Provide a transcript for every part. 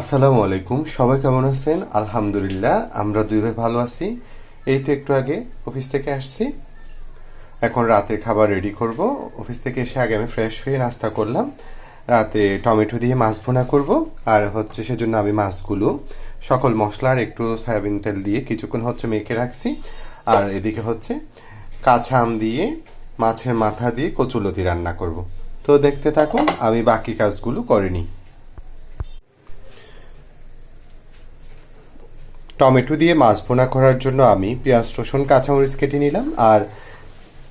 আসসালামু আলাইকুম। সবাই কেমন আছেন? আলহামদুলিল্লাহ, আমরা দুই ভাই ভালো আছি। এই তো একটু আগে অফিস থেকে আসছি, এখন রাতে খাবার রেডি করব। অফিস থেকে এসে আগে আমি ফ্রেশ হয়ে নাস্তা করলাম। রাতে টমেটো দিয়ে মাছ ভুনা করব। আর সেজন্য আমি মাছগুলো সকল মশলা আর একটু সয়াবিন তেল দিয়ে কিছুক্ষণ মেখে রাখছি। আর এদিকে কাঁচা আম দিয়ে মাছের মাথা দিয়ে কচুলতি রান্না করব। তো দেখতে থাকুন, আমি বাকি কাজগুলো করে নিই। টমেটো দিয়ে মাছ ভুনা করার জন্য আমি পেঁয়াজ রসুন কাঁচামরিচ কেটে নিলাম। আর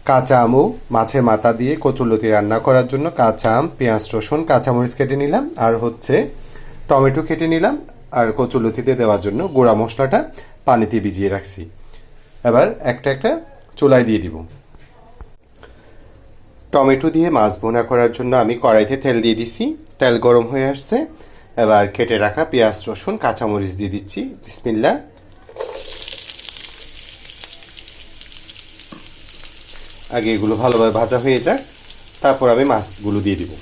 কাঁচা আমও মাছের মাথা দিয়ে কচুলতি রান্না করার জন্য কাঁচা আম, পেঁয়াজ রসুন কাঁচামরিচ কেটে নিলাম। আর টমেটো কেটে নিলাম। আর কচুলতিতে দেওয়ার জন্য গুঁড়া মশলাটা পানিতে ভিজিয়ে রাখছি। এবার একটা একটা চুলায় দিয়ে দিব। টমেটো দিয়ে মাছ ভুনা করার জন্য আমি কড়াইতে তেল দিয়ে দিছি। তেল গরম হয়ে আসছে। এবার কেটে রাখা পেঁয়াজ রসুন কাঁচামরিচ দিয়ে দিচ্ছি। বিসমিল্লাহ। আগে এগুলো ভালোভাবে ভাজা হয়ে যাক, তারপর আমি মাছগুলো দিয়ে দিব।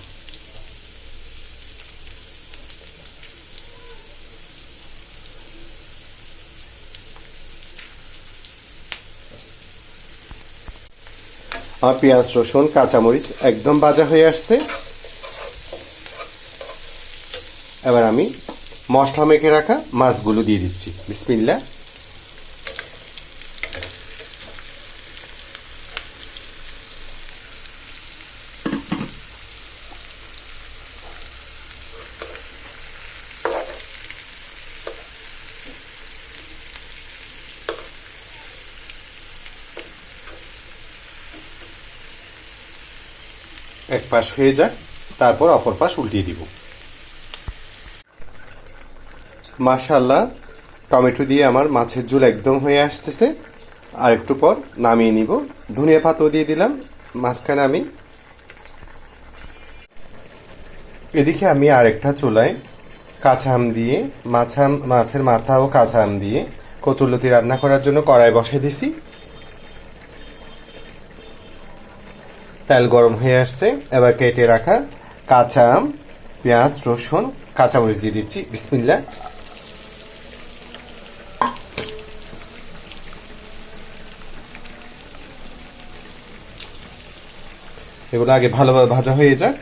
আমার পেঁয়াজ রসুন কাঁচামরিচ একদম ভাজা হয়ে আসছে। এবার আমি মশলা মেখে রাখা মাছগুলো দিয়ে দিচ্ছি। বিসমিল্লাহ। এক পাশ হয়ে যাক, তারপর অপর পাশ উল্টিয়ে দিব। মাশাআল্লাহ, টমেটো দিয়ে আমার মাছের ঝোল একদম হয়ে আসতেছে। আর একটু পর নামিয়ে নিব। ধনিয়া পাতাও দিয়ে দিলাম মাঝখানে আমি। এদিকে আমি আরেকটা চুলায় কাঁচা আম দিয়ে মাছের মাথা ও কাঁচা আম দিয়ে কচুলতি রান্না করার জন্য কড়াই বসিয়ে দিছি। তেল গরম হয়ে আসছে। এবার কেটে রাখা কাঁচা আম, পেঁয়াজ রসুন কাঁচামরিচ দিয়ে দিচ্ছি। বিসমিল্লাহ। এগুলো আগে ভালোভাবে ভাজা হয়ে যাক,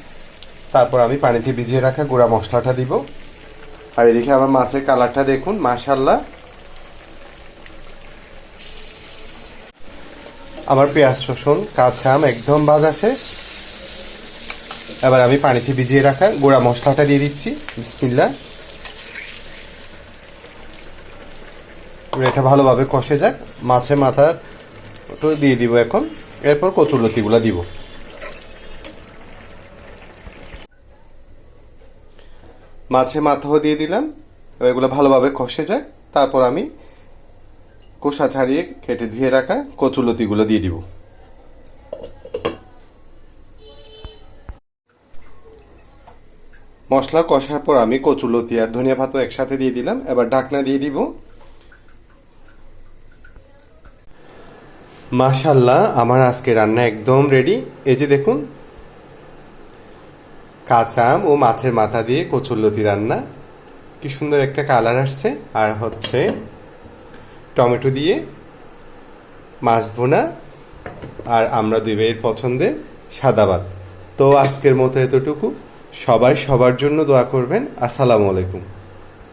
তারপর আমি পানিতে ভিজিয়ে রাখা গুঁড়া মশলাটা দিব। আর এদিকে আমার মাছের কালারটা দেখুন, মাশাআল্লাহ। আমার পেঁয়াজ রসুন কাঁচা আম একদম ভাজা শেষ। এবার আমি পানিতে ভিজিয়ে রাখা গুঁড়া মশলাটা দিয়ে দিচ্ছি। বিসমিল্লাহ। এটা ভালোভাবে কষে যাক। মাছের মাথাটা দিয়ে দিব এখন। এরপর কচুলতিগুলো দিব। মাছের মাথাও দিয়ে দিলাম। এগুলো ভালোভাবে কষে যাক, তারপর আমি কোষা ছাড়িয়ে কেটে ধুয়ে রাখা কচুলতিগুলো দিয়ে দিব। মশলা কষার পর আমি কচুলতি আর ধনিয়া পাতা একসাথে দিয়ে দিলাম। এবার ঢাকনা দিয়ে দিব। মাশাআল্লাহ, আমার আজকে রান্না একদম রেডি। এই যে দেখুন, কাঁচা আম ও মাছের মাথা দিয়ে কচুরলতি রান্না। কি সুন্দর একটা কালার আসছে। আর টমেটো দিয়ে মাছ ভুনা। আর আমরা দুই ভাইয়ের পছন্দের সাদা ভাত। তো আজকের মতো এতটুকু। সবাই সবার জন্য দোয়া করবেন। আসসালামু আলাইকুম।